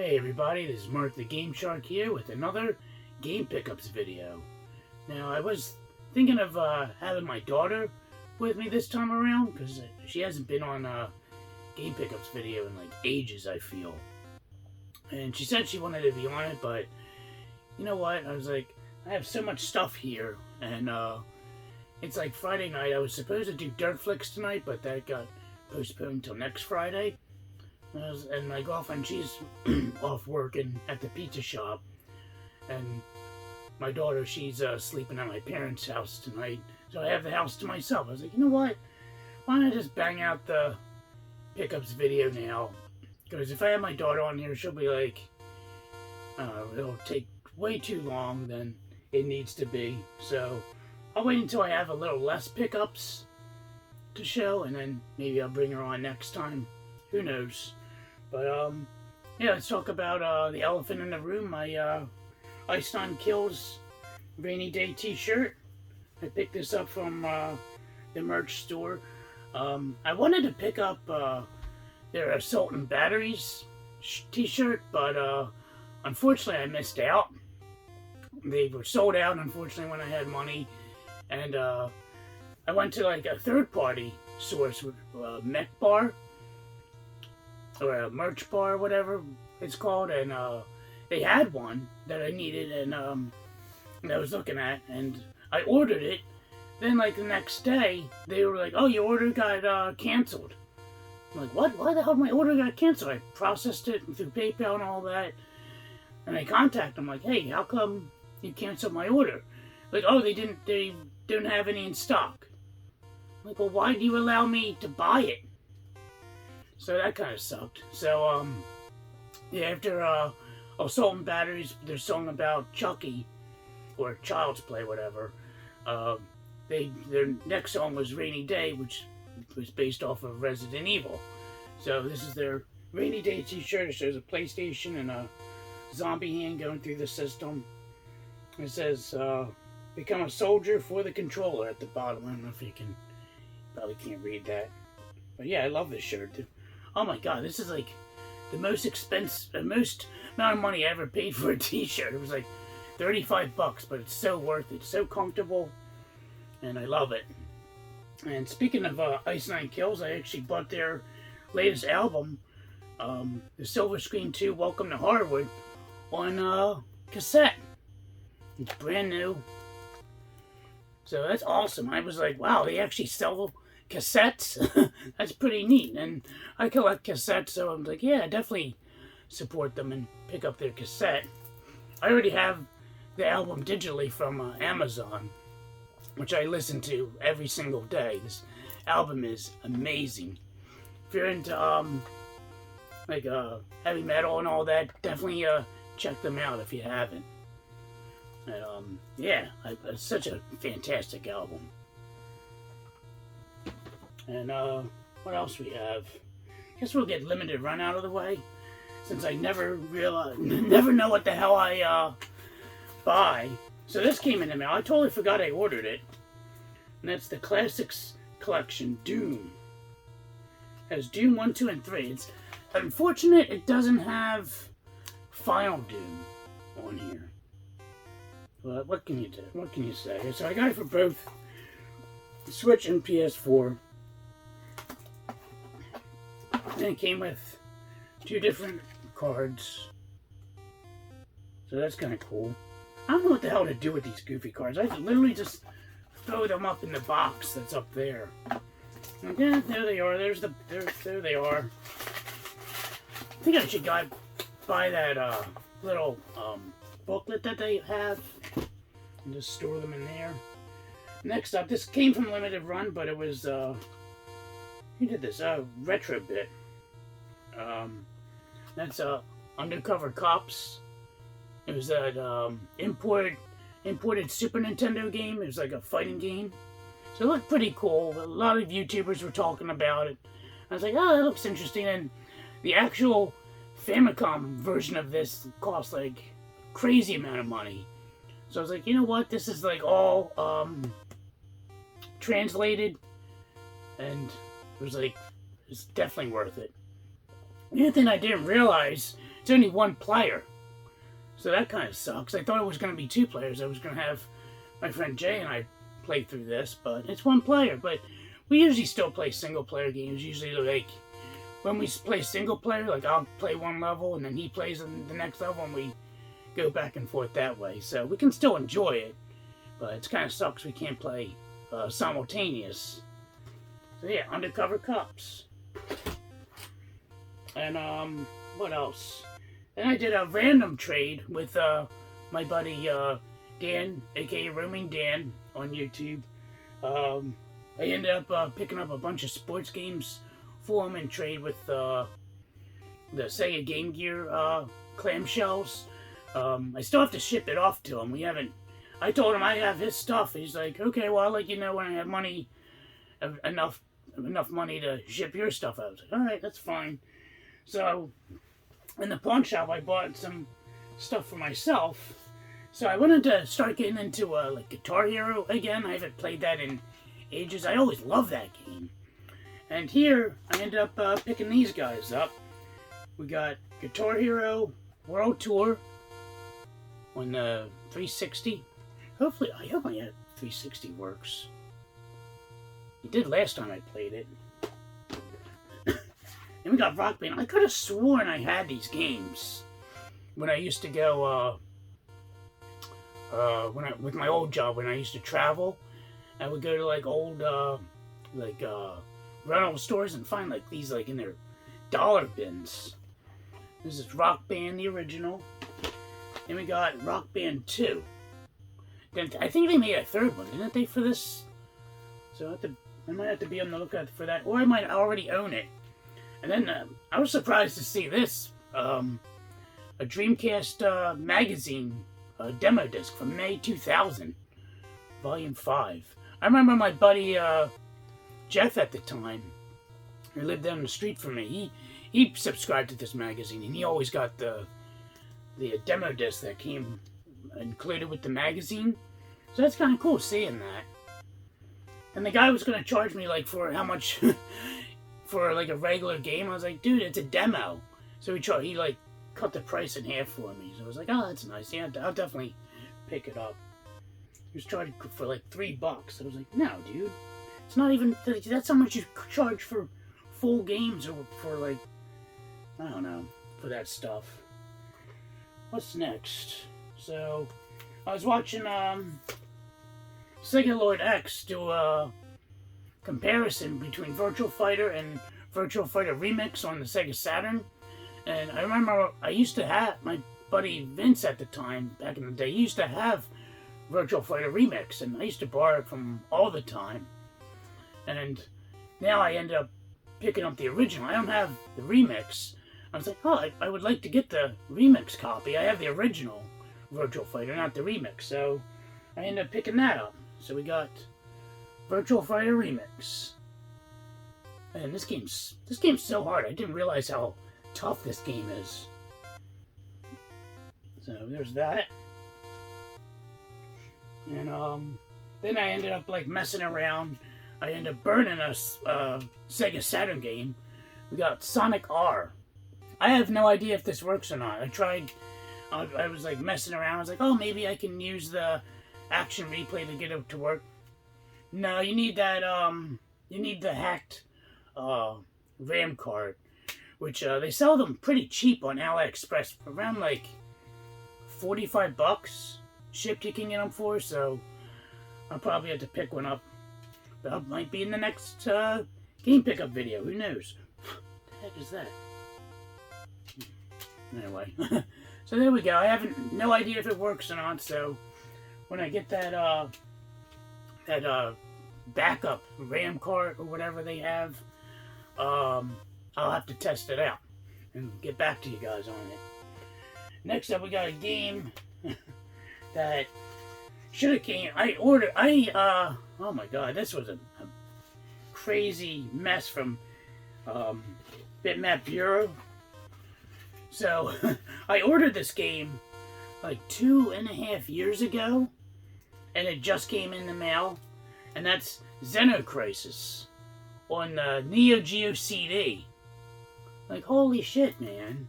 Hey everybody, this is Mark the Game Shark here with another game pickups video. Now I was thinking of having my daughter with me this time around because she hasn't been on a game pickups video in like ages, I feel. And she said she wanted to be on it, but you know what? I was like, I have so much stuff here, and it's like Friday night. I was supposed to do Dirt Flicks tonight, but that got postponed till next Friday. And my girlfriend, she's off working at the pizza shop, and my daughter, she's sleeping at my parents' house tonight, so I have the house to myself. I was like, you know what, why don't I just bang out the pickups video now, because if I have my daughter on here, she'll be like, it'll take way too long than it needs to be, so I'll wait until I have a little less pickups to show, and then maybe I'll bring her on next time. Who knows? But, yeah, let's talk about the elephant in the room, my Ice on Kills Rainy Day t-shirt. I picked this up from the merch store. I wanted to pick up their Assault and Batteries t-shirt, but unfortunately I missed out. They were sold out, unfortunately, when I had money. And I went to like a third-party source with Mech Bar, or a merch bar, whatever it's called, and they had one that I needed, and I was looking at, and I ordered it. Then, like, the next day, they were like, oh, your order got canceled. I'm like, what? Why the hell my order got canceled? I processed it through PayPal and all that, and I contacted them, like, hey, how come you canceled my order? Like, oh, they didn't have any in stock. I'm like, well, why do you allow me to buy it? So that kind of sucked. So, yeah, after Assault and Batteries, their song about Chucky, or Child's Play, whatever, their next song was Rainy Day, which was based off of Resident Evil. So this is their Rainy Day t-shirt. It shows a PlayStation and a zombie hand going through the system. It says, become a soldier for the controller at the bottom. I don't know if you can, probably can't read that. But yeah, I love this shirt. Oh my god, this is like the most amount of money I ever paid for a t-shirt. It was like 35 bucks, but it's so worth it. It's so comfortable, and I love it. And speaking of Ice Nine Kills, I actually bought their latest album, the Silver Screen 2 Welcome to Hardwood, on cassette. It's brand new. So that's awesome. I was like, wow, they actually sell cassettes? That's pretty neat. And I collect cassettes, so I'm like, yeah, definitely support them and pick up their cassette. I already have the album digitally from Amazon, which I listen to every single day. This album is amazing. If you're into like heavy metal and all that, definitely check them out if you haven't. And yeah, it's such a fantastic album. And what else we have? Guess we'll get Limited Run out of the way, since I never know what the hell I buy. So this came in the mail. I totally forgot I ordered it. And that's the Classics Collection, Doom. It has Doom 1, 2, and 3. It's unfortunate it doesn't have Final Doom on here. But what can you do? What can you say? So I got it for both Switch and PS4. And it came with 2 different cards. So that's kind of cool. I don't know what the hell to do with these goofy cards. I literally just throw them up in the box that's up there. Like, yeah, there they are. There they are. I think I should buy that little booklet that they have and just store them in there. Next up, this came from Limited Run, but it was who did this? Retro Bit. That's Undercover Cops. It was that imported Super Nintendo game. It was like a fighting game. So it looked pretty cool. A lot of YouTubers were talking about it. I was like, oh, that looks interesting. And the actual Famicom version of this cost like a crazy amount of money. So I was like, you know what? This is like all translated, and it was like, it's definitely worth it. The other thing I didn't realize it's only one player. So that kind of sucks. I thought it was going to be 2 players. I was going to have my friend Jay and I play through this, but it's 1 player. But we usually still play single player games. Usually, like, when we play single player, like, I'll play 1 level and then he plays the next level and we go back and forth that way. So we can still enjoy it, but it kind of sucks we can't play simultaneous. So yeah, Undercover Cops. And what else? Then I did a random trade with my buddy Dan, aka Roaming Dan, on YouTube. I ended up picking up a bunch of sports games for him and trade with the Sega Game Gear clamshells. I still have to ship it off to him. I told him I have his stuff. He's like, okay, well, I'll let you know when I have money, enough money to ship your stuff out. I was like, all right, that's fine. So, in the pawn shop, I bought some stuff for myself. So I wanted to start getting into like Guitar Hero again. I haven't played that in ages. I always loved that game. And here, I ended up picking these guys up. We got Guitar Hero World Tour on the 360. Hopefully, I hope my 360 works. It did last time I played it. And we got Rock Band. I could have sworn I had these games when I used to go, with my old job, when I used to travel. I would go to like old, rental stores and find like these like in their dollar bins. This is Rock Band, the original. Then we got Rock Band 2. Then I think they made a 3rd one, didn't they, for this? So I might have to be on the lookout for that, or I might already own it. And then I was surprised to see this, a Dreamcast Magazine demo disc from May 2000, Volume 5. I remember my buddy Jeff at the time, who lived down the street from me. He subscribed to this magazine, and he always got the demo disc that came included with the magazine. So that's kind of cool seeing that. And the guy was going to charge me like for how much for like a regular game. I was like, dude, it's a demo. So he like cut the price in half for me. So I was like, oh, that's nice. Yeah, I'll definitely pick it up. He was charging for like $3. I was like, no, dude, it's not even. That's how much you charge for full games or for like, I don't know, for that stuff. What's next? So I was watching Sega Lord X do a comparison between Virtual Fighter and Virtual Fighter Remix on the Sega Saturn. And I remember I used to have, my buddy Vince at the time, back in the day, he used to have Virtual Fighter Remix, and I used to borrow it from all the time. And now I ended up picking up the original. I don't have the remix. I was like, oh, I would like to get the remix copy. I have the original Virtual Fighter, not the remix. So I ended up picking that up. So we got Virtual Fighter Remix. And this game's so hard. I didn't realize how tough this game is. So there's that. And then I ended up like messing around. I ended up burning a Sega Saturn game. We got Sonic R. I have no idea if this works or not. I tried. I was like messing around. I was like, oh, maybe I can use the action replay to get it to work. No, you need that. You need the hacked RAM card, which they sell them pretty cheap on AliExpress, around like $45 shipped. You can get them for. So I'll probably have to pick one up. That might be in the next game pickup video. Who knows? What the heck is that? Anyway, so there we go. I have no idea if it works or not. So when I get that backup RAM card or whatever they have, I'll have to test it out and get back to you guys on it. Next up, we got a game that should have came. Oh my god, this was a crazy mess from Bitmap Bureau. So I ordered this game like 2.5 years ago, and it just came in the mail, and that's Xenocrisis on the Neo Geo CD. Like, holy shit, man.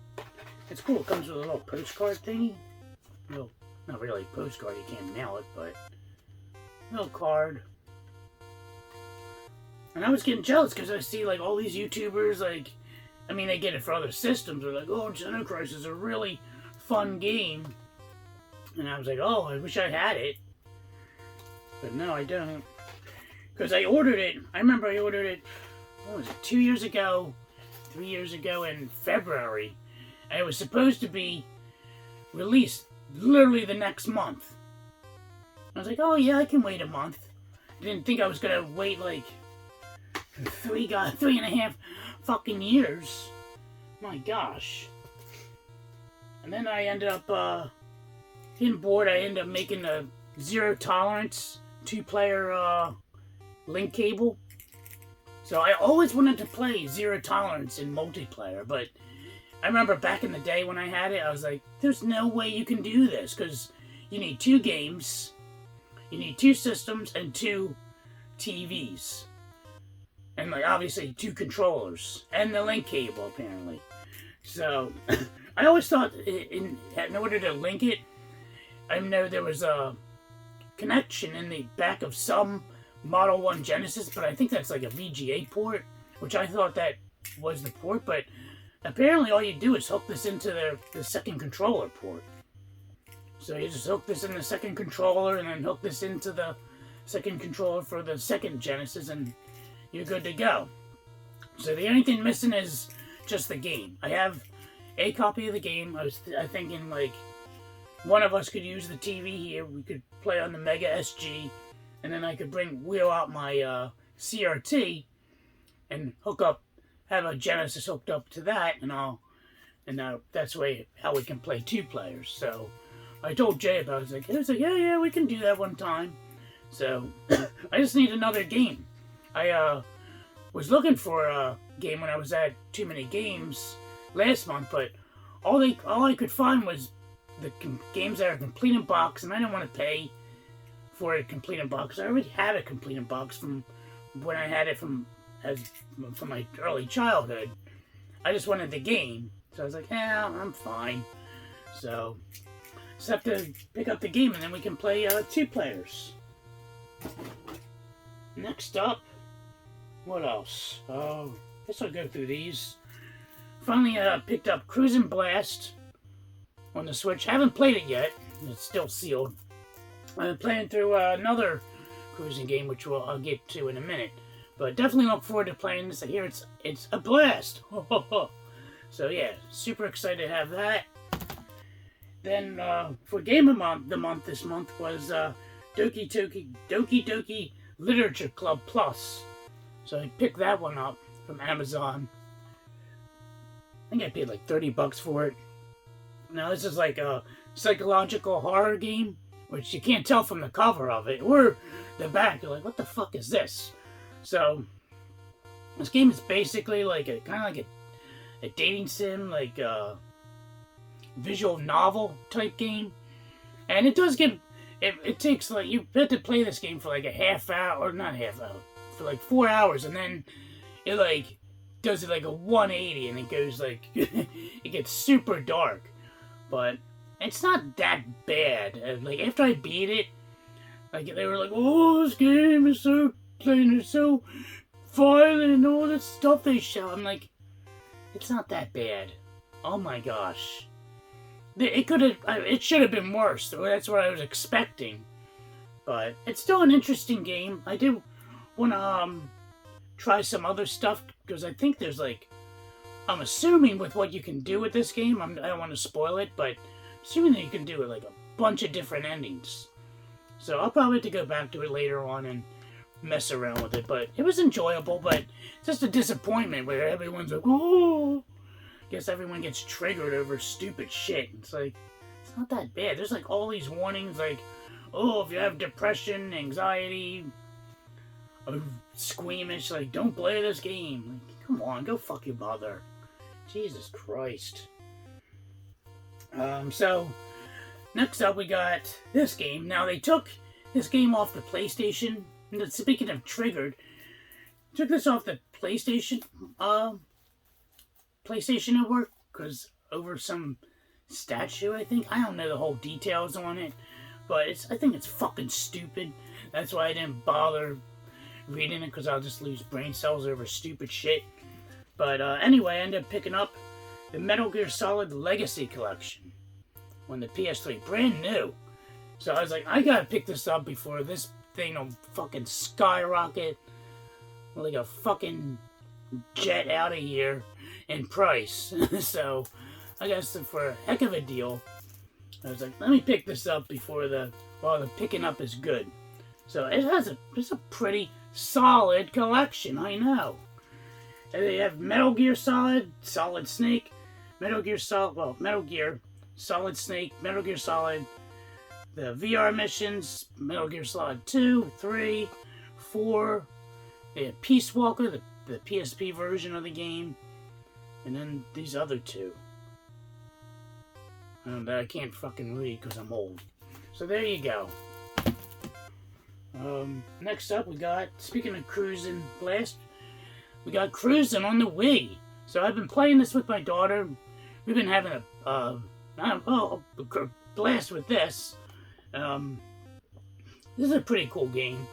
It's cool. It comes with a little postcard thingy. Little, not really a postcard, you can't mail it, but a little card. And I was getting jealous because I see like all these YouTubers, like, I mean, they get it for other systems. They're like, oh, Genesis Crisis is a really fun game. And I was like, oh, I wish I had it. But no, I don't. Because I ordered it. I remember I ordered it, what was it, 2 years ago, 3 years ago in February. And it was supposed to be released literally the next month. I was like, oh yeah, I can wait a month. I didn't think I was going to wait like 3.5 fucking years. My gosh. And then I ended up getting bored. I ended up making a zero tolerance 2-player link cable. So I always wanted to play zero tolerance in multiplayer, but I remember back in the day when I had it, I was like, there's no way you can do this, because you need 2 games, you need 2 systems, and 2 TVs. And, like, obviously 2 controllers, and the link cable, apparently. So, I always thought in order to link it, I know there was a connection in the back of some Model 1 Genesis, but I think that's like a VGA port, which I thought that was the port, but apparently all you do is hook this into the second controller port. So you just hook this in the second controller and then hook this into the second controller for the second Genesis and you're good to go. So the only thing missing is just the game. I have a copy of the game. I was thinking like one of us could use the TV here. We could play on the Mega SG and then I could wheel out my CRT and have a Genesis hooked up to that, and that's how we can play 2 players. So I told Jay about it. He was like, yeah, we can do that one time. So I just need another game. I was looking for a game when I was at Too Many Games last month, but all I could find was the games that are complete in box, and I didn't want to pay for a complete in box. I already had a complete in box from when I had it from my early childhood. I just wanted the game, so I was like, yeah, I'm fine. So just have to pick up the game, and then we can play 2 players. Next up, what else? Guess I'll go through these. Finally picked up Cruisin Blast on the Switch. Haven't played it yet. It's still sealed. I've been playing through another cruising game, which I'll get to in a minute. But definitely look forward to playing this. I hear it's a blast. So yeah, super excited to have that. Then for Game of the Month this month was Doki Doki Literature Club Plus. So I picked that one up from Amazon. I think I paid like $30 for it. Now this is like a psychological horror game, which you can't tell from the cover of it or the back. You're like, what the fuck is this? So this game is basically like kind of like a dating sim, like a visual novel type game, and it does get it takes like you have to play this game for like a half hour, or not half hour, for like 4 hours, and then it like does it like a 180, and it goes like it gets super dark, but it's not that bad. And, like after I beat it, like they were like, oh, this game is so plain, it's so violent and all that stuff they show. I'm like, it's not that bad. Oh my gosh. It should have been worse. That's what I was expecting. But it's still an interesting game. I did want to try some other stuff, because I think there's like, I'm assuming with what you can do with this game, I don't want to spoil it, but assuming that you can do it like a bunch of different endings. So I'll probably have to go back to it later on and mess around with it. But it was enjoyable, but just a disappointment where everyone's like, oh, guess everyone gets triggered over stupid shit. It's like, it's not that bad. There's like all these warnings like, oh, if you have depression, anxiety, or squeamish, like, don't play this game. Like, come on, go fuck your mother. Jesus Christ. So, next up we got this game. Now, they took this game off the PlayStation. Speaking of triggered, took this off the PlayStation Network, because over some statue, I think. I don't know the whole details on it, but I think it's fucking stupid. That's why I didn't bother reading it, because I'll just lose brain cells over stupid shit. But anyway, I ended up picking up the Metal Gear Solid Legacy Collection on the PS3, brand new. So I was like, I gotta pick this up before this thing will fucking skyrocket like a fucking jet out of here in price. So I guess for a heck of a deal, I was like, let me pick this up before the picking up is good. So it's a pretty solid collection, I know. And they have Metal Gear Solid, Solid Snake, Metal Gear, Solid Snake, Metal Gear Solid, the VR missions, Metal Gear Solid 2, 3, 4, they have Peace Walker, the PSP version of the game, and then these other two. I can't fucking read because I'm old. So there you go. Next up we got, speaking of Cruisin Blast, we got Cruisin on the Wii. So I've been playing this with my daughter. We've been having a blast with this. This is a pretty cool game.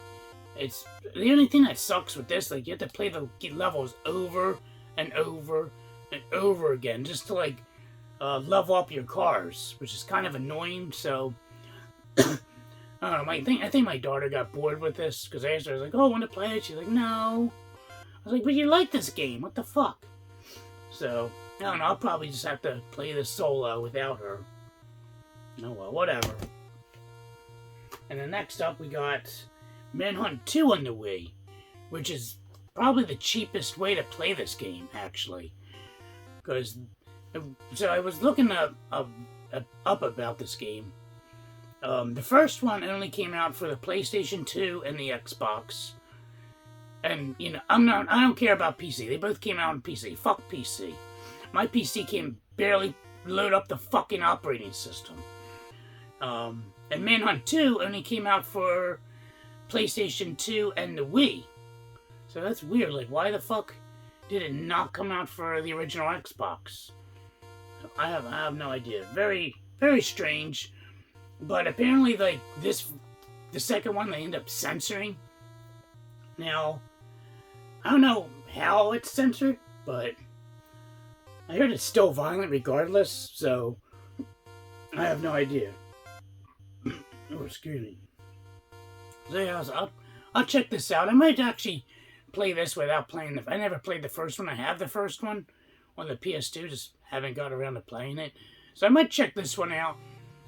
It's the only thing that sucks with this, like you have to play the levels over and over and over again just to like level up your cars, which is kind of annoying. So I don't know. I think my daughter got bored with this because I asked her, I was like, "Oh, want to play it?" She's like, "No." I was like, "But you like this game? What the fuck?" So I don't know. I'll probably just have to play this solo without her. Oh well, whatever. And then next up, we got Manhunt 2 on the Wii, which is probably the cheapest way to play this game, actually. So I was looking up about this game. The first one only came out for the PlayStation 2 and the Xbox. And, you know, I don't care about PC. They both came out on PC. Fuck PC. My PC can barely load up the fucking operating system. And Manhunt 2 only came out for PlayStation 2 and the Wii. So that's weird. Like, why the fuck did it not come out for the original Xbox? I have no idea. Very, very strange. But apparently, like, the second one, they end up censoring. Now, I don't know how it's censored, but I heard it's still violent regardless, so I have no idea. Oh, excuse me. So yeah, I'll check this out. I might actually play this without playing I never played the first one. I have the first one on the PS2, just haven't got around to playing it. So I might check this one out,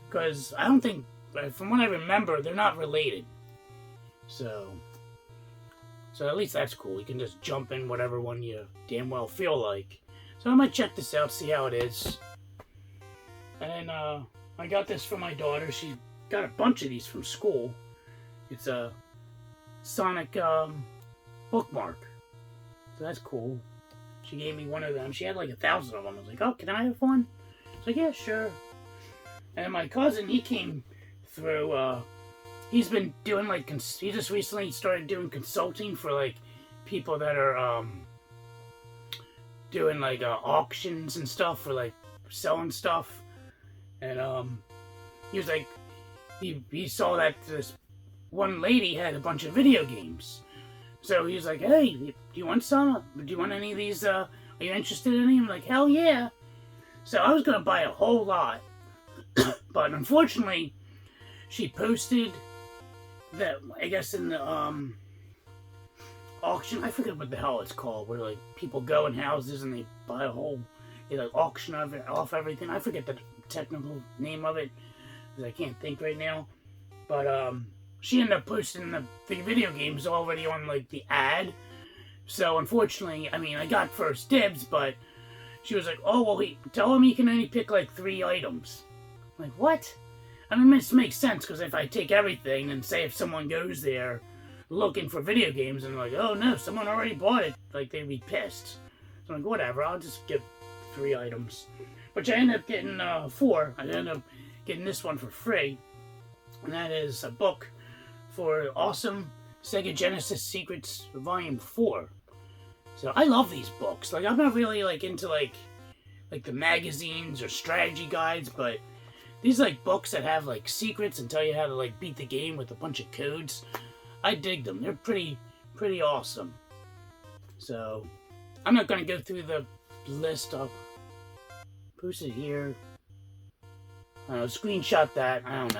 because I don't think, from what I remember, they're not related. So at least that's cool. You can just jump in whatever one you damn well feel like. So I might check this out, see how it is. And I got this for my daughter. She got a bunch of these from school. It's a Sonic Bookmark. So that's cool. She gave me one of them. She had like 1,000 of them. I was like, "Oh, can I have one?" I was like, "Yeah, sure." And my cousin, he came through, he's been doing like, he just recently started doing consulting for like people that are doing like auctions and stuff for like selling stuff. And he was like, he saw that this one lady had a bunch of video games. So he was like, "Hey, do you want some? Do you want any of these? Are you interested in any?" I'm like, "Hell yeah." So I was going to buy a whole lot. But unfortunately, she posted that, I guess in the auction, I forget what the hell it's called, where like people go in houses and they buy they like auction off everything. I forget the technical name of it, because I can't think right now. But she ended up posting the video games already on like the ad. So unfortunately, I mean, I got first dibs, but she was like, "Oh, well, tell him he can only pick like 3 items." I'm like, what? I mean, this makes sense, because if I take everything, and say if someone goes there looking for video games and like, "Oh no, someone already bought it," like they'd be pissed. So I'm like, whatever, I'll just get 3 items. Which I ended up getting 4. I ended up getting this one for free. And that is a book for Awesome Sega Genesis Secrets Volume 4. So I love these books. Like, I'm not really like into like like the magazines or strategy guides, but these like books that have like secrets and tell you how to like beat the game with a bunch of codes, I dig them. They're pretty awesome. So I'm not gonna go through the list. I'll post it here. I don't know, screenshot that. I don't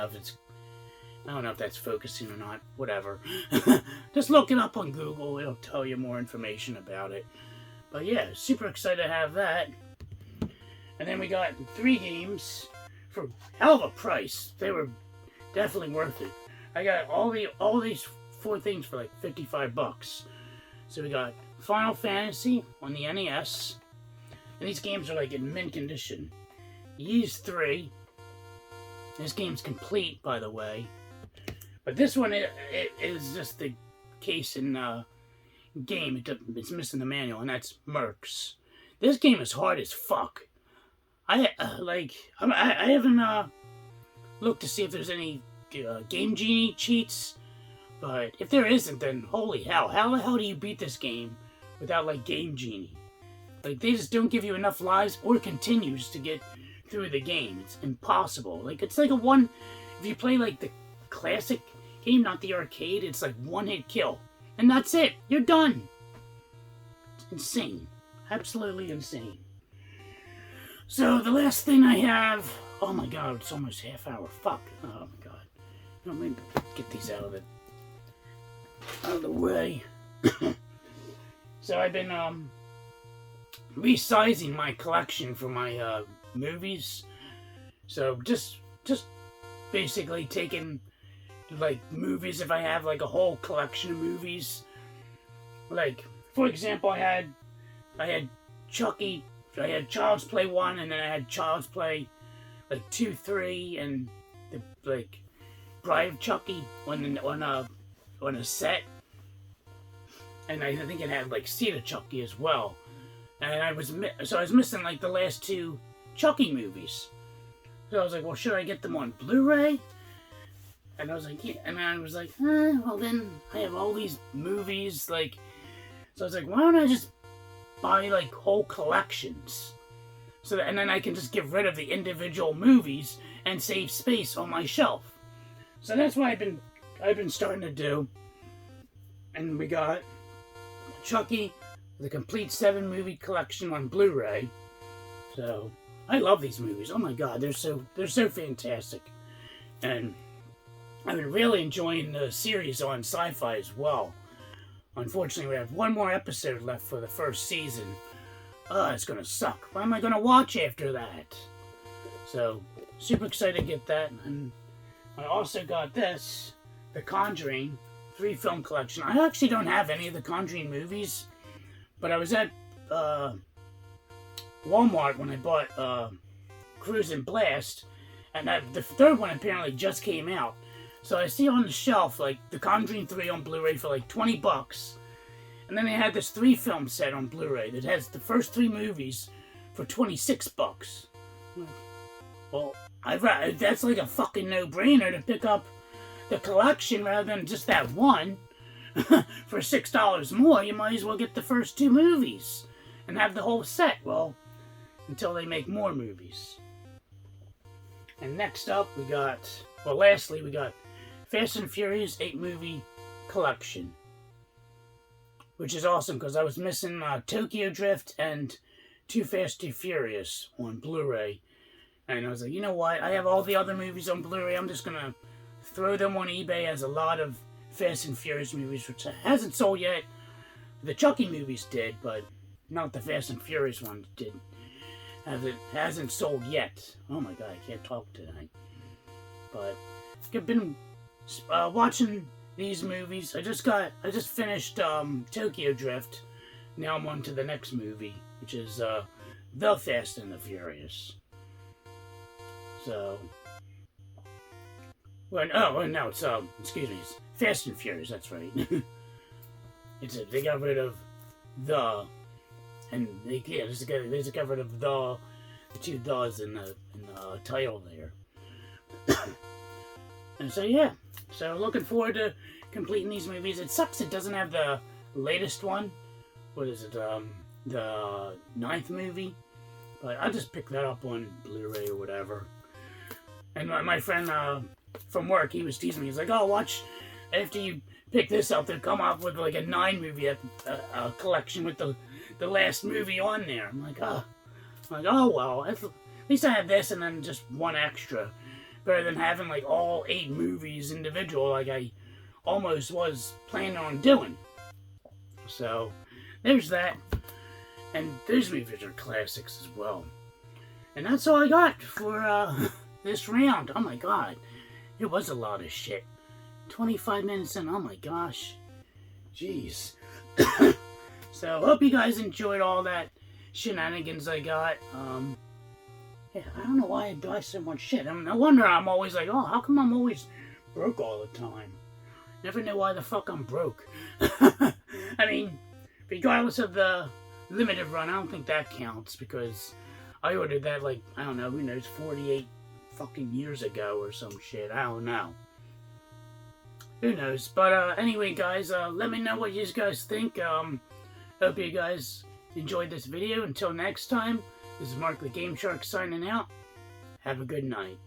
know if that's focusing or not. Whatever. Just look it up on Google. It'll tell you more information about it. But yeah, super excited to have that. And then we got 3 games for hell of a price. They were definitely worth it. I got all these 4 things for like $55. So we got Final Fantasy on the NES. And these games are like in mint condition. Ys 3. This game's complete, by the way. But this one it is just the case in game. It's missing the manual, and that's Mechs. This game is hard as fuck. I haven't looked to see if there's any Game Genie cheats, but if there isn't, then holy hell! How the hell do you beat this game without like Game Genie? Like they just don't give you enough lives or continues to get through the game. It's impossible. Like it's like a one. If you play like the classic game, not the arcade, it's like one-hit kill, and that's it. You're done. It's insane, absolutely insane. So the last thing I have. Oh my god, it's almost half hour. Fuck. Oh my god. Let me get these out of the way. So I've been resizing my collection for my movies. So just basically taking like movies, if I have like a whole collection of movies. Like for example, I had Chucky, I had Child's Play 1, and then I had Child's Play like 2, 3, and the like Bride of Chucky on a set. And I think it had like Seed of Chucky as well. And I was missing like the last 2 Chucky movies. So I was like, well, should I get them on Blu-ray? And I was like, yeah. And I was like, well then I have all these movies, like. So I was like, why don't I just buy like whole collections? So that, and then I can just get rid of the individual movies and save space on my shelf. So that's what I've been starting to do. And we got Chucky, the complete 7 movie collection on Blu-ray. So I love these movies. Oh my god, they're so fantastic. And I've been really enjoying the series on Sci-Fi as well. Unfortunately, we have 1 more episode left for the first season. It's gonna suck. What am I gonna watch after that? So, super excited to get that. And I also got this, The Conjuring 3 film collection. I actually don't have any of the Conjuring movies, but I was at Walmart when I bought Cruisin Blast, and the 3rd one apparently just came out. So I see on the shelf like The Conjuring 3 on Blu-ray for like $20, and then they had this 3 film set on Blu-ray that has the first 3 movies for $26. Well, that's like a fucking no-brainer to pick up the collection rather than just that one. For $6 more, you might as well get the first 2 movies and have the whole set. Well, until they make more movies. And next up, lastly, we got Fast and Furious 8 movie collection, which is awesome because I was missing Tokyo Drift and Too Fast, Too Furious on Blu-ray. And I was like, you know what? I have all the other movies on Blu-ray. I'm just going to throw them on eBay as a lot of Fast and Furious movies, which hasn't sold yet. The Chucky movies did, but not the Fast and Furious ones did. Hasn't sold yet. Oh my god, I can't talk tonight. But I've been watching these movies. I just finished Tokyo Drift. Now I'm on to the next movie, which is The Fast and the Furious. So, no, it's it's Fast and Furious. That's right. They got rid of the, and they just got rid of the 2 does in the title there. And so yeah, so looking forward to completing these movies. It sucks it doesn't have the latest one. What is it? The 9th movie. But I just picked that up on Blu-ray or whatever. And my friend from work, he was teasing me. He's like, "Oh, watch after you pick this up, they'll come up with like a 9-movie collection with the last movie on there." I'm like, "Oh, well, at least I have this and then just one extra, better than having like all 8 movies individual like I almost was planning on doing." So there's that, and those movies are classics as well. And that's all I got for this round. Oh my god, it was a lot of shit. 25 minutes in, oh my gosh. Jeez. So, hope you guys enjoyed all that shenanigans I got. Yeah, I don't know why I buy so much shit. I mean, no wonder I'm always like, oh, how come I'm always broke all the time? Never know why the fuck I'm broke. I mean, regardless of the limited run, I don't think that counts because I ordered that like, I don't know, who knows, 48 fucking years ago or some shit. I don't know. Who knows? But anyway, guys, let me know what you guys think. Hope you guys enjoyed this video. Until next time, this is Mark the Game Shark signing out. Have a good night.